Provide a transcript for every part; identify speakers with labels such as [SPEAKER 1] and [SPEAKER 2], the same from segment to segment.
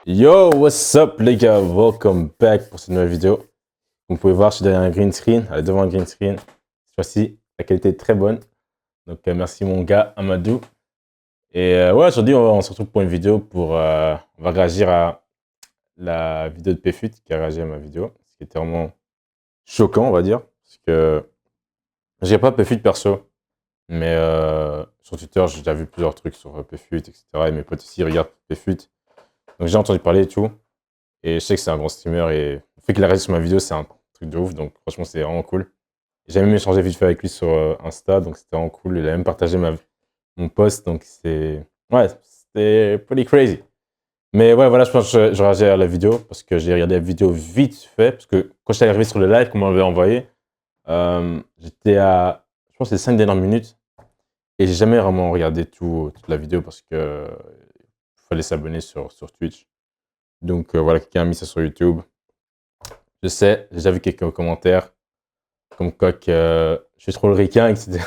[SPEAKER 1] Yo, what's up les gars, welcome back pour cette nouvelle vidéo. Comme vous pouvez voir, je suis derrière un green screen, allez devant un green screen. Cette fois-ci, la qualité est très bonne. Donc merci mon gars Amadou. Et ouais, aujourd'hui on se retrouve pour une vidéo pour... on va réagir à la vidéo de Pfut qui a réagi à ma vidéo. Ce qui était vraiment choquant, on va dire. Parce que j'ai pas Pfut perso. Mais sur Twitter, j'ai déjà vu plusieurs trucs sur Pfut, etc. Et mes potes aussi regardent Pfut. Donc j'ai entendu parler et tout. Et je sais que c'est un grand streamer et le fait qu'il a réagi sur ma vidéo, c'est un truc de ouf. Donc franchement, c'est vraiment cool. J'ai même échangé vite fait avec lui sur Insta, donc c'était vraiment cool. Il a même partagé mon post, donc c'est... Ouais, c'était pretty crazy. Mais ouais, voilà, je pense que je réagis à la vidéo parce que j'ai regardé la vidéo vite fait. Parce que quand j'étais arrivé sur le live, qu'on m'avait envoyé, j'étais à, je pense, les 5 dernières minutes. Et j'ai jamais vraiment regardé toute la vidéo parce que il fallait s'abonner sur Twitch. Donc voilà, quelqu'un a mis ça sur YouTube. Je sais, j'ai déjà vu quelques commentaires comme quoi que je suis trop le ricain, etc.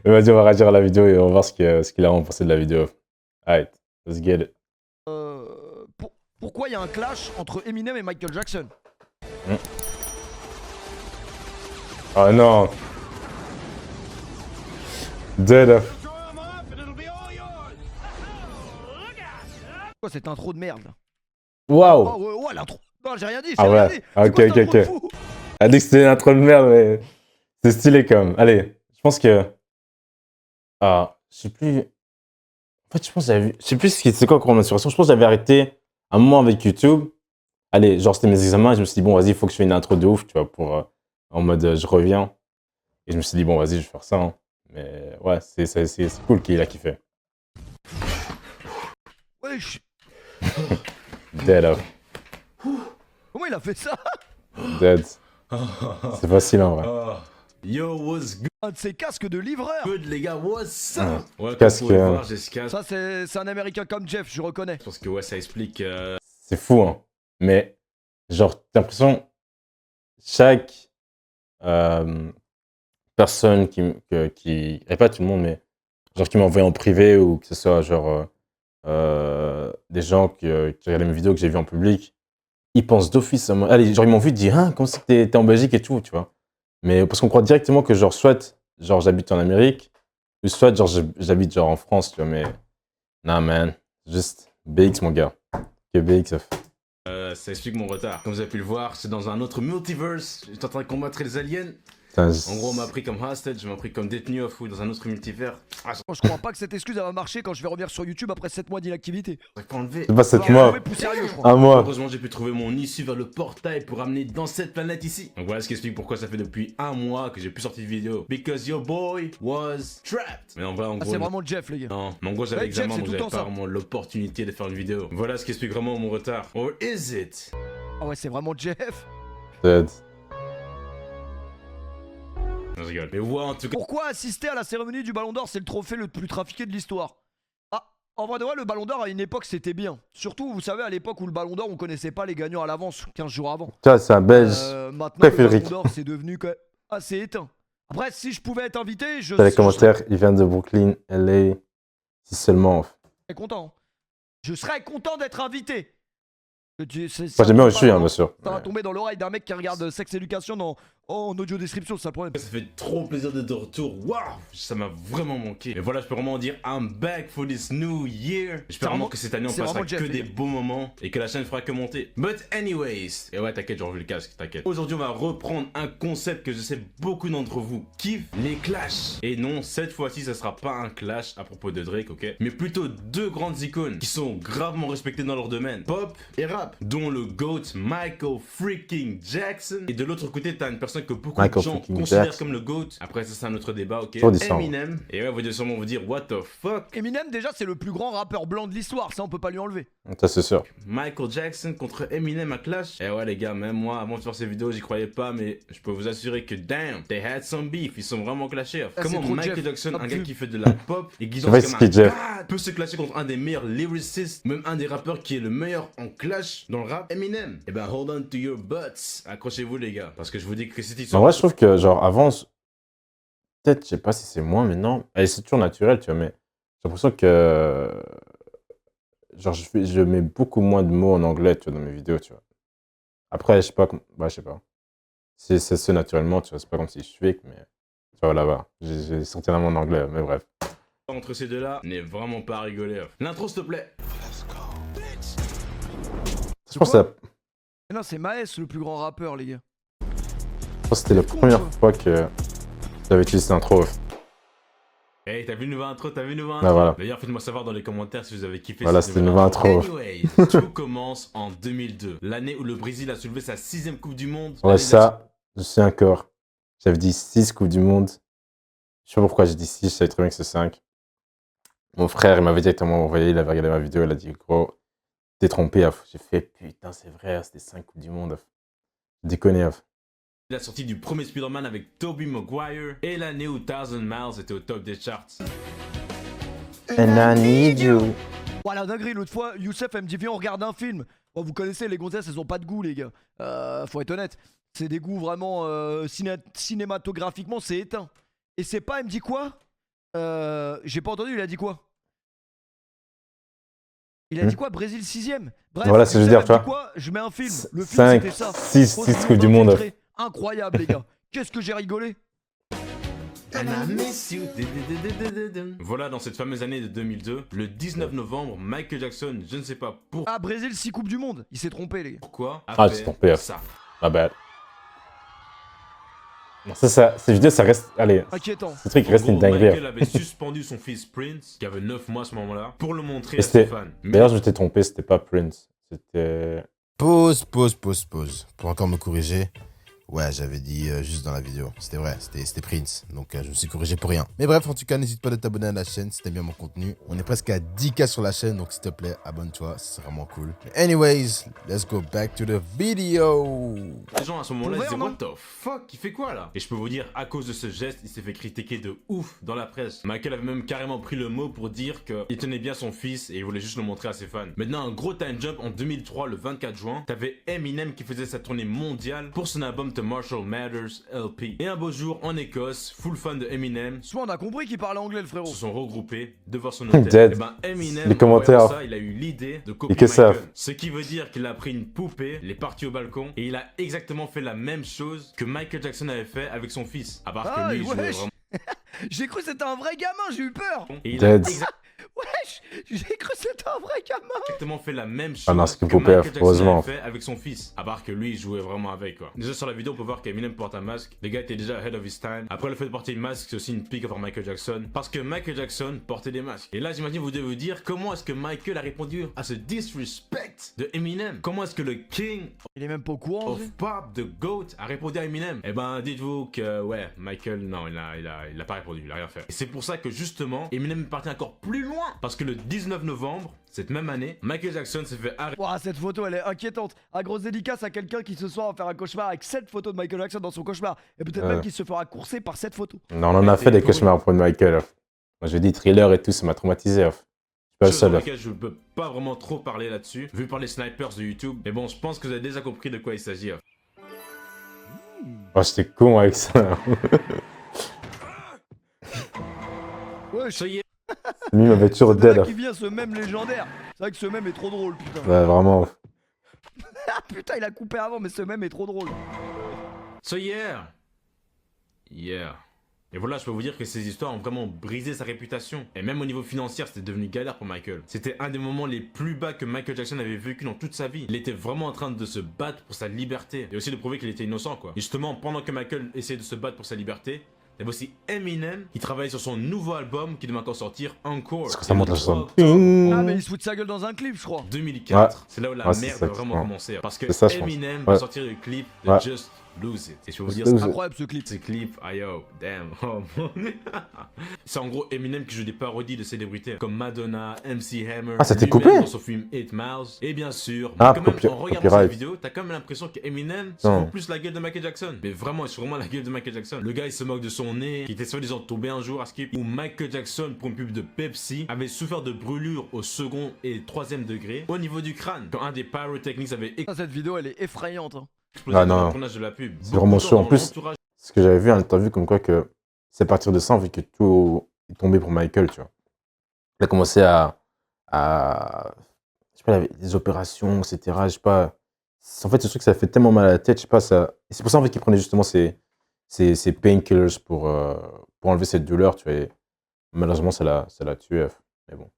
[SPEAKER 1] Mais vas-y, on va réagir à la vidéo et on va voir ce qu'il a pensé de la vidéo. Alright, let's get it.
[SPEAKER 2] Pourquoi il y a un clash entre Eminem et Michael Jackson?
[SPEAKER 1] Oh non. Dead.
[SPEAKER 2] Quoi cette intro de merde?
[SPEAKER 1] Waouh.
[SPEAKER 2] Oh ouais, l'intro. Non, j'ai rien dit, j'ai
[SPEAKER 1] Ah
[SPEAKER 2] rien
[SPEAKER 1] ouais,
[SPEAKER 2] dit.
[SPEAKER 1] ok,
[SPEAKER 2] C'est quoi cette
[SPEAKER 1] ok.
[SPEAKER 2] intro de fou?
[SPEAKER 1] Elle a dit que c'était une intro de merde, mais c'est stylé quand même. Allez, je pense que... Ah, je sais plus... En fait, je pense que j'avais vu... Je sais plus c'est quoi encore mon inspiration. Je pense que j'avais arrêté un moment avec YouTube. Allez, genre c'était mes examens et je me suis dit, bon, vas-y, il faut que je fasse une intro de ouf, tu vois, pour... en mode, je reviens. Et je me suis dit, bon, vas-y, je vais faire ça. Hein. Mais ouais, c'est cool qu'il a kiffé.
[SPEAKER 2] Wesh.
[SPEAKER 1] Dead up.
[SPEAKER 2] Comment il a fait ça?
[SPEAKER 1] Dead. C'est facile en vrai.
[SPEAKER 3] Yo, what's
[SPEAKER 2] Un de ces casques de livreur.
[SPEAKER 3] good les gars, what's up? Ouais, comme
[SPEAKER 1] Casque,
[SPEAKER 3] vous pouvez voir, j'ai ce casque.
[SPEAKER 2] Ça c'est un américain comme Jeff, je reconnais.
[SPEAKER 3] Je pense que ouais, ça explique...
[SPEAKER 1] C'est fou, hein. Mais, genre, t'as l'impression, chaque personne et pas tout le monde, mais genre qui m'a envoyé en privé ou que ce soit genre des gens qui regardaient mes vidéos que j'ai vues en public, ils pensent d'office à moi. Allez, genre ils m'ont vu dire, hein, comment c'est que t'es en Belgique et tout, tu vois. Mais parce qu'on croit directement que genre soit genre j'habite en Amérique, ou soit genre j'habite genre en France, tu vois, mais nah man, juste BX mon gars. Que BX
[SPEAKER 3] ça explique mon retard. Comme vous avez pu le voir, c'est dans un autre multiverse. J'étais en train de combattre les aliens.
[SPEAKER 1] Putain,
[SPEAKER 3] En gros, on m'a pris comme hostage, on m'a pris comme détenu à fou dans un autre multivers. Ah,
[SPEAKER 2] Je crois pas que cette excuse elle va marcher quand je vais revenir sur YouTube après 7 mois d'inactivité.
[SPEAKER 3] j'aurais pas enlevé.
[SPEAKER 1] c'est pas 7
[SPEAKER 2] Non,
[SPEAKER 1] mois,
[SPEAKER 2] ouais, plus sérieux, je crois.
[SPEAKER 1] un mois.
[SPEAKER 3] Heureusement, j'ai pu trouver mon issue vers le portail pour amener dans cette planète ici. Donc voilà ce qui explique pourquoi ça fait depuis un mois que j'ai plus sorti de vidéo. Because your boy was trapped. Mais en vrai, en
[SPEAKER 2] Ah,
[SPEAKER 3] gros...
[SPEAKER 2] c'est vraiment Jeff, les gars.
[SPEAKER 3] Non, mais en gros, j'avais
[SPEAKER 2] Ouais, Jeff,
[SPEAKER 3] l'examen,
[SPEAKER 2] c'est
[SPEAKER 3] donc
[SPEAKER 2] tout le
[SPEAKER 3] j'avais
[SPEAKER 2] temps
[SPEAKER 3] pas
[SPEAKER 2] ça.
[SPEAKER 3] vraiment l'opportunité de faire une vidéo. Voilà ce qui explique vraiment mon retard. Or is it?
[SPEAKER 2] Ah ouais, c'est vraiment Jeff.
[SPEAKER 1] Dead.
[SPEAKER 3] Non, je rigole. Mais ouais, en tout cas...
[SPEAKER 2] Pourquoi assister à la cérémonie du Ballon d'Or, c'est le trophée le plus trafiqué de l'histoire? Ah, en vrai de vrai, le Ballon d'Or à une époque c'était bien. Surtout, vous savez, à l'époque où le Ballon d'Or, on connaissait pas les gagnants à l'avance, 15 jours avant.
[SPEAKER 1] Tu vois, c'est un Belge.
[SPEAKER 2] Maintenant,
[SPEAKER 1] Pourquoi il
[SPEAKER 2] le
[SPEAKER 1] fait le
[SPEAKER 2] Ballon
[SPEAKER 1] Rick
[SPEAKER 2] d'Or, c'est devenu quand même assez éteint. Après, si je pouvais être invité, je
[SPEAKER 1] Dans les
[SPEAKER 2] serais
[SPEAKER 1] commentaires, il vient de Brooklyn, LA. Si seulement.
[SPEAKER 2] content. Je serais content d'être invité.
[SPEAKER 1] Moi, j'aime bien où je suis, hein,
[SPEAKER 2] Ça
[SPEAKER 1] bien sûr.
[SPEAKER 2] va tomber dans l'oreille d'un mec qui regarde Sex Education en audio description, c'est ça le problème.
[SPEAKER 3] Ça fait trop plaisir d'être de retour. Waouh, ça m'a vraiment manqué. Et voilà, je peux vraiment dire I'm back for this new year. J'espère vraiment que cette année on
[SPEAKER 2] c'est
[SPEAKER 3] passera
[SPEAKER 2] vraiment Jeff,
[SPEAKER 3] que
[SPEAKER 2] les
[SPEAKER 3] des
[SPEAKER 2] gars.
[SPEAKER 3] beaux moments et que la chaîne fera que monter. But anyways, et ouais, t'inquiète, j'ai revu le casque, t'inquiète. Aujourd'hui, on va reprendre un concept que je sais beaucoup d'entre vous kiffent, les clashs. Et non, cette fois-ci, ça sera pas un clash à propos de Drake, ok, mais plutôt deux grandes icônes qui sont gravement respectées dans leur domaine, pop et rap, dont le GOAT Michael freaking Jackson. Et de l'autre côté, t'as une personne que beaucoup de gens considèrent comme le GOAT. Après, ça, c'est un autre débat, ok. Eminem. Et ouais, vous devez sûrement vous dire, what the fuck.
[SPEAKER 2] Eminem, déjà, c'est le plus grand rappeur blanc de l'histoire, ça on peut pas lui enlever.
[SPEAKER 1] Ça, c'est sûr.
[SPEAKER 3] Michael Jackson contre Eminem à clash. Et ouais, les gars, même moi, avant de faire ces vidéos, j'y croyais pas, mais je peux vous assurer que damn, they had some beef. Ils sont vraiment clashés.
[SPEAKER 2] Ah,
[SPEAKER 3] Comment
[SPEAKER 2] trop
[SPEAKER 3] Michael
[SPEAKER 2] Jeff.
[SPEAKER 3] Jackson,
[SPEAKER 2] Ah,
[SPEAKER 3] un gars
[SPEAKER 2] plus.
[SPEAKER 3] qui fait de la pop et qui
[SPEAKER 1] Je sais
[SPEAKER 3] danse
[SPEAKER 1] pas
[SPEAKER 3] comme
[SPEAKER 1] ce
[SPEAKER 3] un
[SPEAKER 1] qui est Jeff.
[SPEAKER 3] god, peut se clasher contre un des meilleurs lyricists, même un des rappeurs qui est le meilleur en clash dans le rap, Eminem. Et ben, hold on to your butts. Accrochez-vous, les gars, parce que je vous dis que cette
[SPEAKER 1] En
[SPEAKER 3] histoire.
[SPEAKER 1] vrai, je trouve que, genre, avant, peut-être, je sais pas si c'est moi, mais non. Allez, c'est toujours naturel, tu vois, mais j'ai l'impression que genre, je mets beaucoup moins de mots en anglais, tu vois, dans mes vidéos, tu vois. Après, je sais pas, ouais, je sais pas. C'est ce naturellement, tu vois, c'est pas comme si je fake, mais tu vois, là-bas. J'ai sorti un mot en anglais, mais bref.
[SPEAKER 3] Entre ces deux-là, n'est vraiment pas rigolé. L'intro, s'il te plaît.
[SPEAKER 1] Je pense que
[SPEAKER 2] Non, c'est Maes le plus grand rappeur, les gars.
[SPEAKER 1] c'était la première fois que j'avais utilisé cette intro.
[SPEAKER 3] Hey, t'as vu une nouvelle intro,
[SPEAKER 1] Bah, voilà.
[SPEAKER 3] D'ailleurs, faites-moi savoir dans les commentaires si vous avez kiffé
[SPEAKER 1] Voilà,
[SPEAKER 3] cette
[SPEAKER 1] c'était une nouvelle intro.
[SPEAKER 3] Anyways, tout commence en 2002, l'année où le Brésil a soulevé sa 6ème Coupe du Monde.
[SPEAKER 1] Ouais, ça, je sais encore. J'avais dit 6 Coupes du Monde. Je sais pas pourquoi j'ai dit 6, je savais très bien que c'est 5. Mon frère, il m'avait directement envoyé, il avait regardé ma vidéo, il a dit, gros, t'es trompé, Af. J'ai fait, putain, c'est vrai, c'était 5 Coupes du Monde, Af. Déconné, Af.
[SPEAKER 3] La sortie du premier Spider-Man avec Tobey Maguire et l'année où Thousand Miles était au top des charts.
[SPEAKER 1] And I need you.
[SPEAKER 2] Voilà, dinguerie, l'autre fois, Youssef, elle me dit, viens, on regarde un film. Bon, vous connaissez, les gonzesses, elles ont pas de goût, les gars. Faut être honnête. C'est des goûts vraiment, cinématographiquement, c'est éteint. Et c'est pas, elle me dit quoi? J'ai pas entendu, il a dit quoi? Il a dit quoi? Brésil 6ème. Bref,
[SPEAKER 1] Voilà, c'est ce que je veux dire, tu vois.
[SPEAKER 2] quoi? Je mets un film. Le film,
[SPEAKER 1] 5,
[SPEAKER 2] c'était ça.
[SPEAKER 1] 6
[SPEAKER 2] Faut se
[SPEAKER 1] Coupes du Monde.
[SPEAKER 2] infiltrer. Incroyable, les gars. Qu'est-ce que j'ai rigolé?
[SPEAKER 3] And I miss you. Voilà, dans cette fameuse année de 2002, le 19 novembre, Michael Jackson, je ne sais pas
[SPEAKER 2] Ah, Brésil 6 Coupes du Monde. Il s'est trompé, les gars.
[SPEAKER 3] pourquoi, a
[SPEAKER 1] Ah,
[SPEAKER 3] fait
[SPEAKER 1] tu t'es trompé.
[SPEAKER 3] ça.
[SPEAKER 1] Ah, bad. Ces vidéos, ça reste. Allez,
[SPEAKER 2] Inquiétant.
[SPEAKER 1] ce truc
[SPEAKER 3] En
[SPEAKER 1] reste
[SPEAKER 3] gros,
[SPEAKER 1] une dinguerie.
[SPEAKER 3] Michael avait suspendu son fils Prince, qui avait 9 mois à ce moment-là, pour le montrer
[SPEAKER 1] Et
[SPEAKER 3] à ses
[SPEAKER 1] c'était.
[SPEAKER 3] fans.
[SPEAKER 1] D'ailleurs, je m'étais trompé, c'était pas Prince. C'était.
[SPEAKER 4] Pause. Pour encore me corriger. Ouais, j'avais dit juste dans la vidéo. C'était vrai, c'était Prince. Donc je me suis corrigé pour rien. Mais bref, en tout cas, n'hésite pas de t'abonner à la chaîne si t'aimes bien mon contenu. On est presque à 10K sur la chaîne, donc s'il te plaît, abonne-toi, c'est vraiment cool. Anyways, let's go back to the video.
[SPEAKER 3] Les gens à ce moment-là
[SPEAKER 2] Ouvert,
[SPEAKER 3] disaient
[SPEAKER 2] non
[SPEAKER 3] what the fuck, il fait quoi là? Et je peux vous dire, à cause de ce geste, il s'est fait critiquer de ouf dans la presse. Michael avait même carrément pris le mot pour dire qu'il tenait bien son fils et il voulait juste le montrer à ses fans. Maintenant, un gros time jump en 2003, le 24 juin, t'avais Eminem qui faisait sa tournée mondiale pour son album The Marshall Matters LP. Et un beau jour, en Écosse, full fan de Eminem
[SPEAKER 2] Soit on a compris qu'il parlait anglais, le frérot.
[SPEAKER 3] se sont regroupés devant son hôtel.
[SPEAKER 1] Dead.
[SPEAKER 3] Et ben Eminem,
[SPEAKER 1] Les commentaires.
[SPEAKER 3] en voyant ça, il a eu l'idée de copier
[SPEAKER 1] que ça.
[SPEAKER 3] Michael. Ce qui veut dire qu'il a pris une poupée, il est parti au balcon et il a exactement fait la même chose que Michael Jackson avait fait avec son fils. À part
[SPEAKER 2] Ah,
[SPEAKER 3] que lui, il jouait
[SPEAKER 2] wesh.
[SPEAKER 3] vraiment.
[SPEAKER 2] J'ai cru que c'était un vrai gamin, j'ai eu peur.
[SPEAKER 3] Et il a
[SPEAKER 1] Dead.
[SPEAKER 2] Wesh, j'ai cru que c'était un vrai gamin.
[SPEAKER 3] exactement fait la même chose
[SPEAKER 1] Ah non, c'est
[SPEAKER 3] que
[SPEAKER 1] une poupée,
[SPEAKER 3] Michael Jackson
[SPEAKER 1] heureusement.
[SPEAKER 3] avait fait avec son fils. À part que lui, il jouait vraiment avec quoi. Déjà sur la vidéo, on peut voir qu'Eminem porte un masque. Les gars étaient déjà ahead of his time. Après, le fait de porter une masque, c'est aussi une pique envers Michael Jackson. Parce que Michael Jackson portait des masques. Et là, j'imagine vous devez vous dire comment est-ce que Michael a répondu à ce disrespect de Eminem. Comment est-ce que le king
[SPEAKER 2] Il est même pas au courant.
[SPEAKER 3] of Pop, the GOAT, a répondu à Eminem. Eh ben, dites-vous que, ouais, Michael, non, il a pas répondu, il a rien fait. Et c'est pour ça que, justement, Eminem est parti encore plus loin. Parce que le 19 novembre, cette même année, Michael Jackson s'est fait arrêter.
[SPEAKER 2] Ouah, cette photo, elle est inquiétante. Un grosse dédicace à quelqu'un qui ce soir va faire un cauchemar avec cette photo de Michael Jackson dans son cauchemar. Et peut-être même qu'il se fera courser par cette photo.
[SPEAKER 1] Non, on en a fait des cauchemars pour Michael. Moi, j'ai dit Thriller et tout, ça m'a traumatisé. Je suis pas le
[SPEAKER 3] Chose dans
[SPEAKER 1] seul.
[SPEAKER 3] laquelle je peux pas vraiment trop parler là-dessus, vu par les snipers de YouTube. Mais bon, je pense que vous avez déjà compris de quoi il s'agit.
[SPEAKER 1] Oh, j'étais con avec ça.
[SPEAKER 2] Ouais,
[SPEAKER 3] Soyez
[SPEAKER 1] Lui, il m'avait toujours
[SPEAKER 2] c'est de là
[SPEAKER 1] dead.
[SPEAKER 2] qui vient ce mème légendaire. C'est vrai que ce mème est trop drôle, putain.
[SPEAKER 1] Ouais, vraiment.
[SPEAKER 2] Ah putain, il a coupé avant, mais ce mème est trop drôle.
[SPEAKER 3] So yeah. Et voilà, je peux vous dire que ces histoires ont vraiment brisé sa réputation. Et même au niveau financier, c'était devenu galère pour Michael. C'était un des moments les plus bas que Michael Jackson avait vécu dans toute sa vie. Il était vraiment en train de se battre pour sa liberté. Et aussi de prouver qu'il était innocent, quoi. Et justement, pendant que Michael essayait de se battre pour sa liberté, il y avait aussi Eminem qui travaillait sur son nouveau album qui devait encore sortir, Encore.
[SPEAKER 1] Parce que ça monte la chanson.
[SPEAKER 2] Ah, mais il se fout de sa gueule dans un clip, je crois.
[SPEAKER 3] 2004,
[SPEAKER 1] Ouais.
[SPEAKER 3] c'est là où la
[SPEAKER 1] Ouais, c'est
[SPEAKER 3] merde
[SPEAKER 1] ça
[SPEAKER 3] a
[SPEAKER 1] que je
[SPEAKER 3] vraiment
[SPEAKER 1] crois.
[SPEAKER 3] commencé. Parce que
[SPEAKER 1] C'est ça, je pense.
[SPEAKER 3] Eminem
[SPEAKER 1] Ouais.
[SPEAKER 3] va sortir le clip de
[SPEAKER 1] Ouais.
[SPEAKER 3] Just Lose It. Et je peux vous dire,
[SPEAKER 1] Just Lose
[SPEAKER 3] c'est
[SPEAKER 1] It.
[SPEAKER 2] Incroyable ce clip.
[SPEAKER 3] ce clip, ah yo, damn, oh mon. C'est en gros Eminem qui joue des parodies de célébrités comme Madonna, MC Hammer,
[SPEAKER 1] Ah, c'était
[SPEAKER 3] lui-même
[SPEAKER 1] coupé
[SPEAKER 3] dans son film 8 Miles, et bien sûr,
[SPEAKER 1] Ah,
[SPEAKER 3] mais quand même, en regardant
[SPEAKER 1] copyright.
[SPEAKER 3] cette vidéo, t'as quand même l'impression que Eminem se
[SPEAKER 1] Non.
[SPEAKER 3] fout plus la gueule de Michael Jackson. Mais vraiment, c'est vraiment la gueule de Michael Jackson. Le gars, il se moque de son nez, qui était soi-disant tombé un jour à Skip, où Michael Jackson, pour une pub de Pepsi, avait souffert de brûlures au second et troisième degré au niveau du crâne, quand un des pyrotechnics avait
[SPEAKER 2] Ah, cette vidéo, elle est effrayante. Hein.
[SPEAKER 3] explosé
[SPEAKER 1] Ah,
[SPEAKER 3] dans
[SPEAKER 1] non.
[SPEAKER 3] le tournage de la pub.
[SPEAKER 1] C'est vraiment chaud. En
[SPEAKER 3] Dans
[SPEAKER 1] plus,
[SPEAKER 3] l'entourage
[SPEAKER 1] ce que j'avais vu en interview, comme quoi que c'est à partir de ça, vu que tout est tombé pour Michael, tu vois. Il a commencé à pas, il avait des opérations, etc. Je sais pas. En fait, ce truc, ça fait tellement mal à la tête, je sais pas, ça. Et c'est pour ça, en fait, qu'il prenait justement ces painkillers pour enlever cette douleur, tu vois. Et malheureusement, ça l'a tué. Mais bon.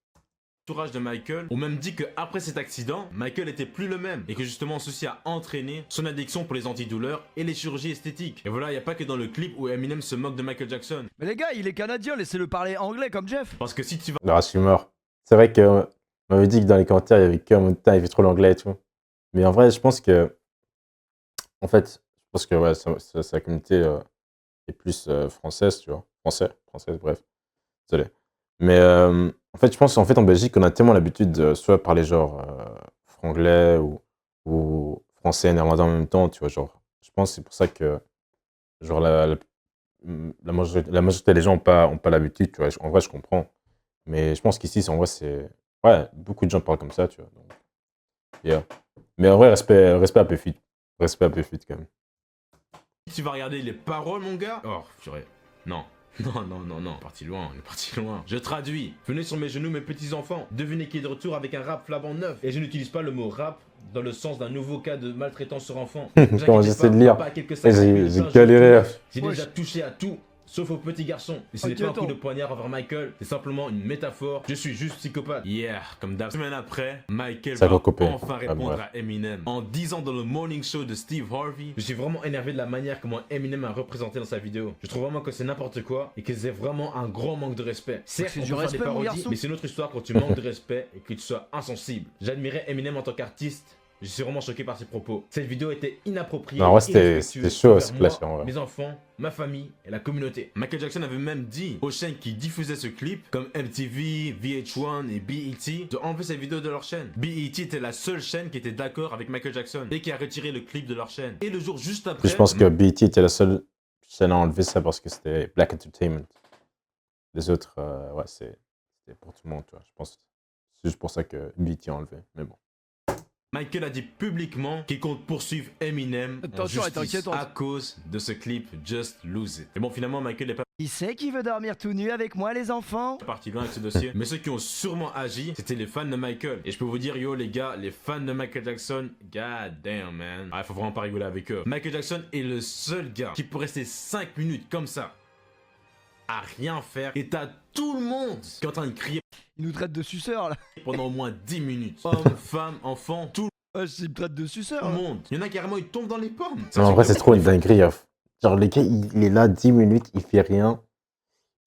[SPEAKER 3] L'entourage de Michael ont même dit qu'après cet accident, Michael était plus le même et que justement ceci a entraîné son addiction pour les antidouleurs et les chirurgies esthétiques. Et voilà, il n'y a pas que dans le clip où Eminem se moque de Michael Jackson.
[SPEAKER 2] Mais les gars, il est canadien, laissez-le parler anglais comme Jeff.
[SPEAKER 3] Parce que si tu vas
[SPEAKER 1] Le race-humeur. C'est vrai qu'on m'avait dit que dans les commentaires, il y avait que Monta, il fait trop l'anglais et tout. Mais en vrai, je pense que. En fait, je pense que ouais, sa communauté est plus française, tu vois. Française, bref. Désolé. Mais en fait, je pense en Belgique, on a tellement l'habitude de soit parler genre franglais ou français et néerlandais en même temps, tu vois. Genre, je pense que c'est pour ça que genre la majorité des gens n'ont pas l'habitude, tu vois. En vrai, je comprends. Mais je pense qu'ici, en vrai, c'est. Ouais, beaucoup de gens parlent comme ça, tu vois. Donc, yeah. Mais en vrai, respect à Puffy. Respect à Puffy quand même.
[SPEAKER 3] Tu vas regarder les paroles, mon gars. Oh, purée. Non. Non. Parti loin, on est parti loin. Je traduis. Venez sur mes genoux, mes petits enfants. Devinez qui est de retour avec un rap flambant neuf. Et je n'utilise pas le mot rap dans le sens d'un nouveau cas de maltraitance sur enfant.
[SPEAKER 1] Quand j'essaie de lire, j'ai galéré.
[SPEAKER 3] J'ai déjà touché à tout. Sauf aux petits garçons. Et ce n'est pas un coup de poignard envers Michael, c'est simplement une métaphore. Je suis juste psychopathe. Yeah, comme d'hab. Semaine après, Michael va enfin répondre à Eminem. En disant dans le morning show de Steve Harvey, je suis vraiment énervé de la manière comment Eminem a représenté dans sa vidéo. Je trouve vraiment que c'est n'importe quoi et que c'est vraiment un grand manque de respect. Certes, on peut faire des parodies, mais c'est une autre histoire quand tu manques de respect et que tu sois insensible. J'admirais Eminem en tant qu'artiste. Je suis vraiment choqué par ses propos. Cette vidéo était inappropriée.
[SPEAKER 1] Non, en vrai, c'était chaud, ce clash.
[SPEAKER 3] Mes enfants, ma famille et la communauté. Michael Jackson avait même dit aux chaînes qui diffusaient ce clip, comme MTV, VH1 et BET, de enlever cette vidéo de leur chaîne. BET était la seule chaîne qui était d'accord avec Michael Jackson et qui a retiré le clip de leur chaîne. Et le jour juste après...
[SPEAKER 1] Je pense que BET était la seule chaîne à enlever ça parce que c'était Black Entertainment. Les autres, ouais, c'était pour tout le monde, tu vois. Je pense que c'est juste pour ça que BET a enlevé, mais bon.
[SPEAKER 3] Michael a dit publiquement qu'il compte poursuivre Eminem en justice à cause de ce clip Just Lose It. Et bon, finalement, Michael n'est pas
[SPEAKER 2] Qui c'est qui veut dormir tout nu avec moi, les enfants?
[SPEAKER 3] parti loin avec ce dossier. Mais ceux qui ont sûrement agi, c'était les fans de Michael. Et je peux vous dire, yo les gars, les fans de Michael Jackson, god damn man. Ah, faut vraiment pas rigoler avec eux. Michael Jackson est le seul gars qui peut rester 5 minutes comme ça, à rien faire. Et t'as tout le monde qui est en train de crier.
[SPEAKER 2] Il nous traite de suceurs là.
[SPEAKER 3] Pendant au moins 10 minutes. Hommes, femmes, enfants, tout
[SPEAKER 2] Il me traite de suceurs.
[SPEAKER 3] le monde. Il y en a carrément, ils tombent dans les pommes.
[SPEAKER 1] Non, en vrai, c'est trop une dinguerie. Genre, les gars, il est là 10 minutes, il fait rien.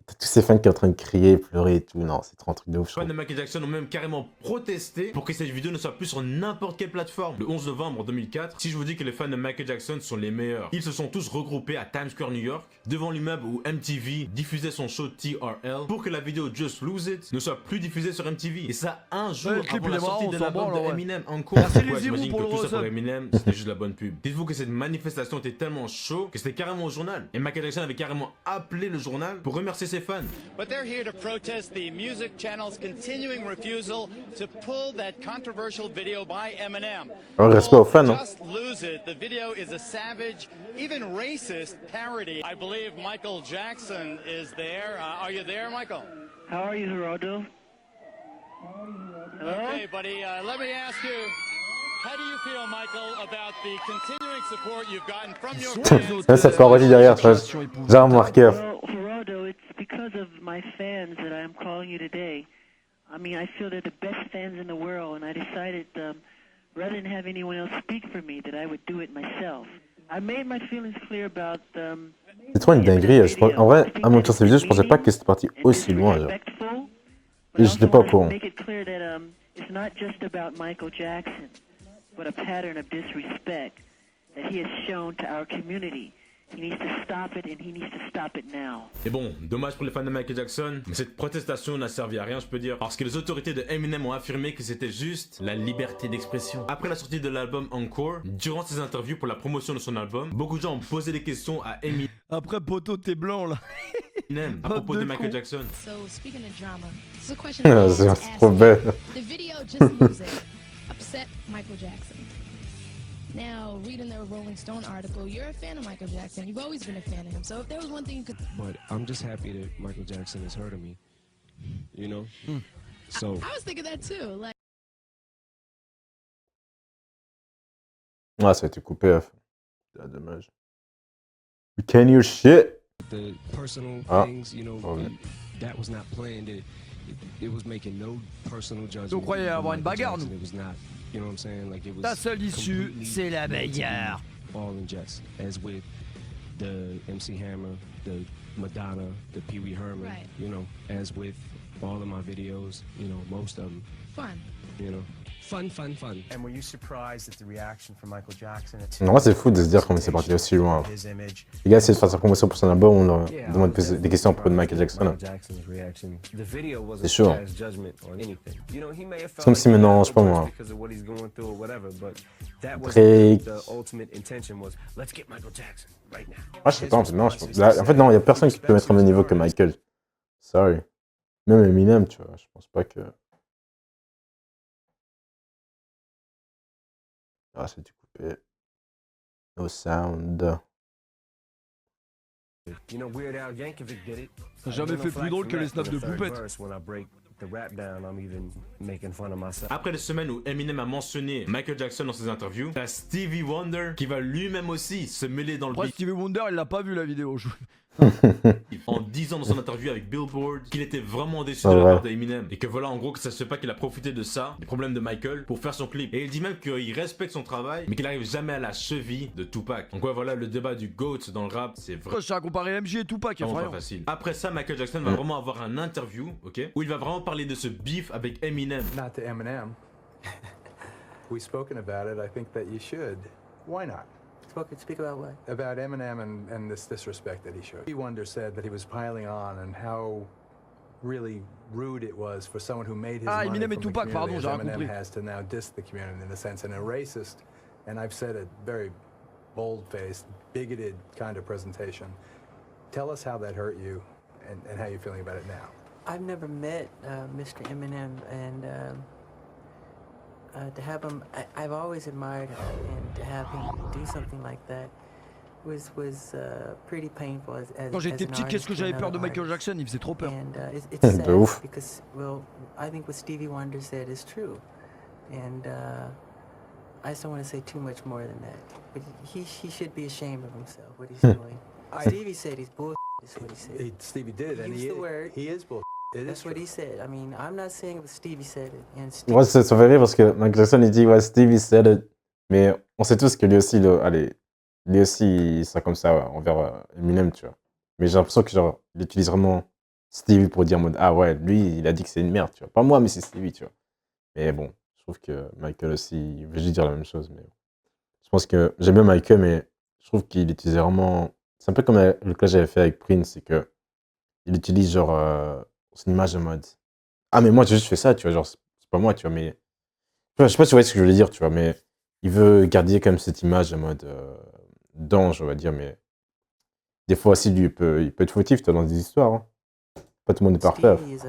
[SPEAKER 1] T'as tous ces fans qui sont en train de crier, pleurer et tout. Non, c'est trop un truc de ouf.
[SPEAKER 3] Les fans de Michael Jackson ont même carrément protesté pour que cette vidéo ne soit plus sur n'importe quelle plateforme. Le 11 novembre 2004, si je vous dis que les fans de Michael Jackson sont les meilleurs, ils se sont tous regroupés à Times Square, New York, devant l'immeuble où MTV diffusait son show TRL, pour que la vidéo Just Lose It ne soit plus diffusée sur MTV. Et ça, un jour avant la sortie de l'album de Eminem Encore.
[SPEAKER 2] Merci les
[SPEAKER 3] j'imagine
[SPEAKER 2] pour
[SPEAKER 3] que
[SPEAKER 2] le
[SPEAKER 3] tout ça
[SPEAKER 2] resub.
[SPEAKER 3] pour Eminem, c'était juste la bonne pub. Dites-vous que cette manifestation était tellement chaud que c'était carrément au journal. Et Michael Jackson avait carrément appelé le journal pour remercier ses fans.
[SPEAKER 5] But they're here to protest the music channel's continuing refusal to pull that controversial video by Eminem.
[SPEAKER 1] Respect aux fans.
[SPEAKER 5] Just Lose It. The video is a savage, even racist parody. I believe Michael Jackson is there. Are you there, Michael?
[SPEAKER 6] How are you, Geraldo? Hello?
[SPEAKER 5] Okay, buddy. Let me ask you. How do you feel, Michael, about the continuing support you've gotten from your fans?
[SPEAKER 1] Même cette parodie derrière, j'ai remarqué.
[SPEAKER 6] Well, Geraldo, it's because of my fans that I'm calling you today. I mean, I feel they're the best fans in the world, and I decided, rather than have anyone else speak for me, that I would do it myself. I made my feelings clear about.
[SPEAKER 1] C'est trop une dinguerie. En vrai, à mon tour cette vidéo, je pensais pas que c'était parti aussi loin. Genre. Et j'étais pas au courant.
[SPEAKER 6] Make it clear that it's not just about Michael Jackson, but a pattern of disrespect that he has shown to our community. He needs to stop it, and he needs to stop it now.
[SPEAKER 3] Et bon, dommage pour les fans de Michael Jackson, mais cette protestation n'a servi à rien, je peux dire, parce que les autorités de Eminem ont affirmé que c'était juste la liberté d'expression. Après la sortie de l'album Encore, durant ses interviews pour la promotion de son album, beaucoup de gens ont posé des questions à
[SPEAKER 2] Après, poteau, t'es blanc là.
[SPEAKER 3] Eminem à propos de Michael Jackson.
[SPEAKER 7] So, speaking of drama, this is a question I always
[SPEAKER 1] C'est
[SPEAKER 7] ask
[SPEAKER 1] trop
[SPEAKER 7] you.
[SPEAKER 1] belle.
[SPEAKER 7] The video Just Lose It upset Michael Jackson. Now, reading the Rolling Stone article, you're a fan of Michael Jackson. You've always been a fan of him. So if there was one thing you could...
[SPEAKER 8] But I'm just happy that Michael Jackson has heard of me, you know? So
[SPEAKER 7] I was thinking that too. Like,
[SPEAKER 1] Ah, ça a été coupé. Ah, dommage. We can't hear shit.
[SPEAKER 8] The personal
[SPEAKER 1] Ah.
[SPEAKER 8] things, you know,
[SPEAKER 1] Oh, mais-
[SPEAKER 8] that was not planned. It was making no personal judgment.
[SPEAKER 2] Donc, croyez
[SPEAKER 8] of
[SPEAKER 2] avoir une
[SPEAKER 8] Michael
[SPEAKER 2] bagarre,
[SPEAKER 8] Jackson.
[SPEAKER 2] nous.
[SPEAKER 8] It was not, you know what I'm saying? Like it was
[SPEAKER 2] Ta seule issue,
[SPEAKER 8] completely
[SPEAKER 2] c'est la
[SPEAKER 8] meant to be
[SPEAKER 2] bagarre.
[SPEAKER 8] All in jest, as with the MC Hammer, the Madonna, the Pee Wee Herman,
[SPEAKER 7] Right.
[SPEAKER 8] you know, as with all of my videos, you know, most of them,
[SPEAKER 7] Fun.
[SPEAKER 8] you know, fun.
[SPEAKER 9] And were you surprised at the reaction from Michael Jackson?
[SPEAKER 1] En vrai, c'est fou de se dire comment c'est parti aussi loin.
[SPEAKER 9] His image.
[SPEAKER 1] Les gars essaient de faire sa promotion pour son album, on leur demande des questions à propos de Michael Jackson. hein. C'est chaud. hein. C'est comme si maintenant, je sais pas moi, Drake. Ah, je sais pas, en fait, non, en fait, non, il y a personne qui peut mettre au même niveau que Michael. Sorry. Même Eminem, tu vois, je pense pas que. Ah, c'est du coupé. No sound.
[SPEAKER 2] T'as jamais fait plus drôle que les snaps de poupette.
[SPEAKER 3] Après les semaines où Eminem a mentionné Michael Jackson dans ses interviews, t'as Stevie Wonder qui va lui-même aussi se mêler dans le
[SPEAKER 2] Après,
[SPEAKER 3] beat
[SPEAKER 2] Stevie Wonder, il l'a pas vu la vidéo.
[SPEAKER 3] en disant dans son interview avec Billboard qu'il était vraiment déçu
[SPEAKER 1] Ah
[SPEAKER 3] de la
[SPEAKER 1] ouais.
[SPEAKER 3] part d'Eminem et que voilà en gros que ça se fait pas qu'il a profité de ça, des problèmes de Michael pour faire son clip. Et il dit même qu'il respecte son travail mais qu'il arrive jamais à la cheville de Tupac. Donc ouais voilà le débat du GOAT dans le rap c'est
[SPEAKER 2] Je tiens à comparer MJ et Tupac,
[SPEAKER 3] vraiment pas
[SPEAKER 2] effrayant.
[SPEAKER 3] facile. Après ça Michael Jackson va vraiment avoir un interview, ok, où il va vraiment parler de ce beef avec Eminem.
[SPEAKER 10] Not to Eminem. We've spoken about it. I think that you should. Why not?
[SPEAKER 11] Speak about what?
[SPEAKER 10] About Eminem and this disrespect that he showed. Stevie Wonder said that he was piling on and how really rude it was for someone who made his
[SPEAKER 2] Ah,
[SPEAKER 10] money
[SPEAKER 2] Eminem et
[SPEAKER 10] from the
[SPEAKER 2] Tupac, pardon,
[SPEAKER 10] community
[SPEAKER 2] j'ai
[SPEAKER 10] as
[SPEAKER 2] rien
[SPEAKER 10] Eminem
[SPEAKER 2] compris.
[SPEAKER 10] has to now diss the community in a sense and a racist, and I've said it, very bold-faced, bigoted kind of presentation. Tell us how that hurt you and how you're feeling about it now.
[SPEAKER 11] I've never met Mr. Eminem, and to have him, I've always admired him, and to have him do something like that was pretty painful. As
[SPEAKER 2] Quand j'étais
[SPEAKER 11] as an
[SPEAKER 2] petit, qu'est-ce que
[SPEAKER 11] artist to
[SPEAKER 2] j'avais peur de
[SPEAKER 11] another
[SPEAKER 2] Michael
[SPEAKER 11] artist.
[SPEAKER 2] Jackson? Il faisait trop peur.
[SPEAKER 11] And it's
[SPEAKER 1] De
[SPEAKER 11] sad
[SPEAKER 1] ouf.
[SPEAKER 11] because, well, I think what Stevie Wonder said is true, and I just don't want to say too much more than that. But he should be ashamed of himself, what he's doing. Stevie said he's bull. Is what he said.
[SPEAKER 10] Stevie did,
[SPEAKER 11] He
[SPEAKER 10] and
[SPEAKER 11] used the word.
[SPEAKER 10] he is bull. It
[SPEAKER 11] That's
[SPEAKER 10] is
[SPEAKER 11] what
[SPEAKER 10] true.
[SPEAKER 11] he said. I mean, I'm not saying it, but Stevie said it. And
[SPEAKER 1] Moi, ça fait rire parce que Michael Jackson, il dit, ouais, Stevie said it. Mais on sait tous que lui aussi, allez, lui aussi, il sera comme ça ouais, envers Eminem, tu vois. Mais j'ai l'impression que, genre, il utilise vraiment Stevie pour dire en mode, ah ouais, lui, il a dit que c'est une merde, tu vois. Pas moi, mais c'est Stevie, tu vois. Mais bon, je trouve que Michael aussi, il veut juste dire la même chose. Mais je pense que j'aime bien Michael, mais je trouve qu'il utilisait vraiment. C'est un peu comme le que j'avais fait avec Prince, c'est que il utilise, genre, son image en mode, ah, mais moi, j'ai juste fait ça, tu vois, genre, c'est pas moi, tu vois, mais. Tu vois, je sais pas si tu vois ce que je voulais dire, tu vois, mais il veut garder quand même cette image en mode d'ange, on va dire, mais des fois aussi, lui, il peut être fautif, tu vois, dans des histoires. Hein. Pas tout le monde est parfait.
[SPEAKER 11] Stevie is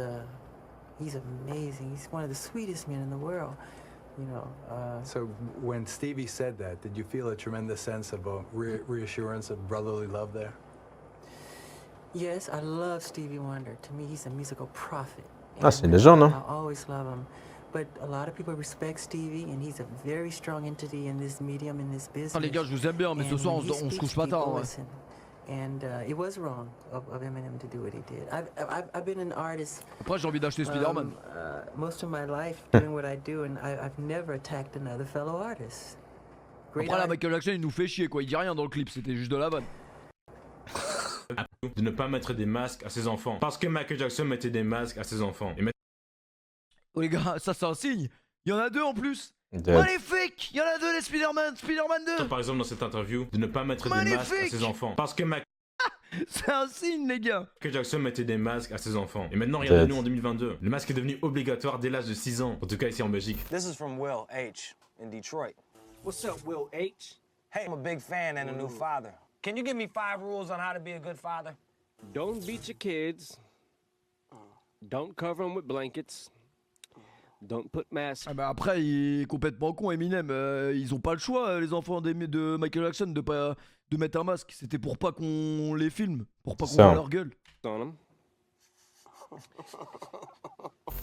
[SPEAKER 11] he's amazing. He's one of the sweetest men in the world. You know.
[SPEAKER 10] So when Stevie said that, did you feel a tremendous sense of reassurance of brotherly love there?
[SPEAKER 11] Yes, I love Stevie Wonder. To me, he's a musical prophet.
[SPEAKER 1] Ah, c'est une légende, hein.
[SPEAKER 11] I always love him. But a lot of people respect Stevie, and he's a very strong entity in this medium, in this business.
[SPEAKER 2] Ah, les gars, je vous aime bien, mais ce
[SPEAKER 11] And
[SPEAKER 2] soir,
[SPEAKER 11] when he
[SPEAKER 2] on se
[SPEAKER 11] speaks,
[SPEAKER 2] couche pas tard.
[SPEAKER 11] people
[SPEAKER 2] Ouais.
[SPEAKER 11] listen. And it was wrong of Eminem to do what he did. I've been an artist
[SPEAKER 2] Après, j'ai envie d'acheter Spider-Man.
[SPEAKER 11] most of my life doing what I do, and I've never attacked another fellow artist. Great
[SPEAKER 2] Après, là,
[SPEAKER 11] art-
[SPEAKER 2] Michael Jackson, il nous fait chier, quoi. Il dit rien dans le clip, c'était juste de la vanne.
[SPEAKER 3] De ne pas mettre des masques à ses enfants. Parce que Michael Jackson mettait des masques à ses enfants. Et
[SPEAKER 2] Oh, les gars, ça, c'est un signe. Il y en a deux en plus.
[SPEAKER 1] Dead.
[SPEAKER 2] Magnifique. Il y en a deux, les Spider-Man. Spider-Man 2.
[SPEAKER 3] par exemple dans cette interview, de ne pas mettre des masques à
[SPEAKER 2] Magnifique.
[SPEAKER 3] ses enfants. Parce que Michael
[SPEAKER 2] C'est un signe, les gars.
[SPEAKER 3] Jackson mettait des masques à ses enfants. Et maintenant, regardez-nous
[SPEAKER 1] Dead.
[SPEAKER 3] en 2022. Le masque est devenu obligatoire dès l'âge de 6 ans. En tout cas ici en Belgique.
[SPEAKER 12] This is from Will H. in Detroit.
[SPEAKER 5] What's up, Will H?
[SPEAKER 12] Hey, I'm a big fan and a new father. Can you give me 5 rules on how to be a good father?
[SPEAKER 8] Don't beat your kids. Don't cover them with blankets. Don't put masks.
[SPEAKER 2] Ah bah après, il est complètement con, Eminem. Ils ont pas le choix, les enfants de Michael Jackson, de mettre un masque. C'était pour pas qu'on les filme, pour pas qu'on
[SPEAKER 1] Ça.
[SPEAKER 2] voit leur gueule.
[SPEAKER 8] On them.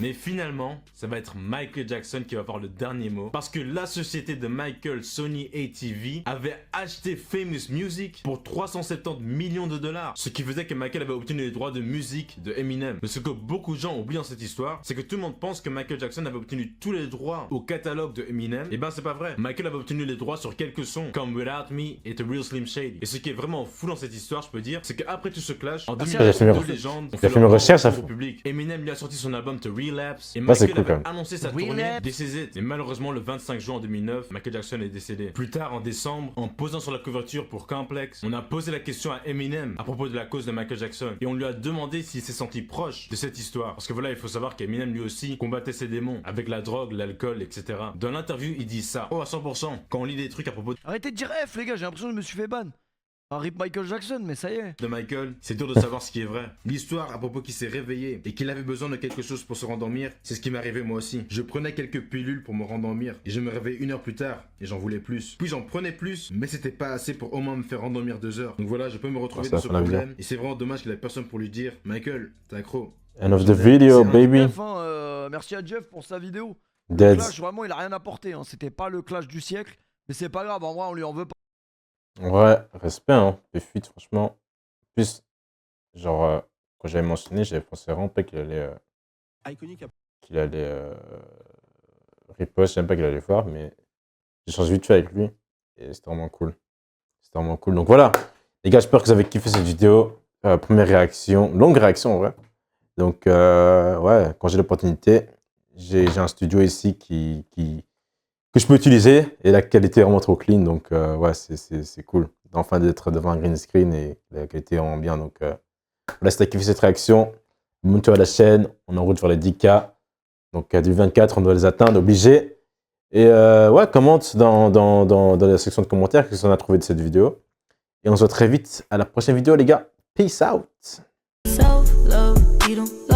[SPEAKER 3] Mais finalement, ça va être Michael Jackson qui va avoir le dernier mot. Parce que la société de Michael, Sony ATV, avait acheté Famous Music pour 370 millions de dollars. Ce qui faisait que Michael avait obtenu les droits de musique de Eminem. Mais ce que beaucoup de gens oublient dans cette histoire, c'est que tout le monde pense que Michael Jackson avait obtenu tous les droits au catalogue de Eminem. Et ben c'est pas vrai. Michael avait obtenu les droits sur quelques sons, comme Without Me et The Real Slim Shady. Et ce qui est vraiment fou dans cette histoire, je peux dire, c'est qu'après tout ce clash, en 2009, deux légendes ont fait leur
[SPEAKER 1] recherche
[SPEAKER 3] au public. Eminem lui a sorti son album To Relapse et
[SPEAKER 1] Ça, c'est
[SPEAKER 3] Michael
[SPEAKER 1] cool,
[SPEAKER 3] avait annoncé sa tournée décédée. Et malheureusement, le 25 juin 2009, Michael Jackson est décédé. Plus tard, en décembre, en posant sur la couverture pour Complex, on a posé la question à Eminem à propos de la cause de Michael Jackson. Et on lui a demandé s'il s'est senti proche de cette histoire. Parce que voilà, il faut savoir qu'Eminem lui aussi combattait ses démons avec la drogue, l'alcool, etc. Dans l'interview, il dit ça. Oh, à 100%. Quand on lit des trucs à propos
[SPEAKER 2] Arrêtez de dire F, les gars, j'ai l'impression que je me suis fait ban. Un rip Michael Jackson, mais ça y est.
[SPEAKER 3] de Michael, c'est dur de savoir ce qui est vrai. L'histoire à propos qu'il s'est réveillé et qu'il avait besoin de quelque chose pour se rendormir, c'est ce qui m'est arrivé moi aussi. Je prenais quelques pilules pour me rendormir et je me réveillais 1 heure plus tard et j'en voulais plus. Puis j'en prenais plus, mais c'était pas assez pour au moins me faire rendormir 2 heures. Donc voilà, je peux me retrouver dans ce problème et c'est vraiment dommage qu'il ait personne pour lui dire Michael, t'es accro.
[SPEAKER 1] End of the video, baby.
[SPEAKER 2] Jeff, merci à Jeff pour sa vidéo.
[SPEAKER 1] Dead.
[SPEAKER 2] Le clash, vraiment, il a rien apporté. Hein. C'était pas le clash du siècle, mais c'est pas grave. En vrai, on lui en veut pas.
[SPEAKER 1] Ouais, respect, hein. P-Fuite, franchement. En plus, genre, quand j'avais mentionné, j'avais pensé vraiment pas qu'il allait. Qu'il allait. Riposte, j'aime pas qu'il allait voir, mais j'ai changé vite fait avec lui. Et c'était vraiment cool. C'était vraiment cool. Donc voilà, les gars, j'espère que vous avez kiffé cette vidéo. Première réaction, longue réaction en vrai. Donc, ouais, quand j'ai l'opportunité, j'ai un studio ici que je peux utiliser et la qualité est vraiment trop clean. Donc, ouais, c'est cool. Enfin, d'être devant un green screen et la qualité est vraiment bien. Donc, voilà, si tu as kiffé cette réaction, abonne-toi à la chaîne. On est en route vers les 10K. Donc, 2024, on doit les atteindre, obligé. Et ouais, commente dans la section de commentaires qu'est-ce qu'on a trouvé de cette vidéo. Et on se voit très vite à la prochaine vidéo, les gars. Peace out.
[SPEAKER 13] Self-love, you don't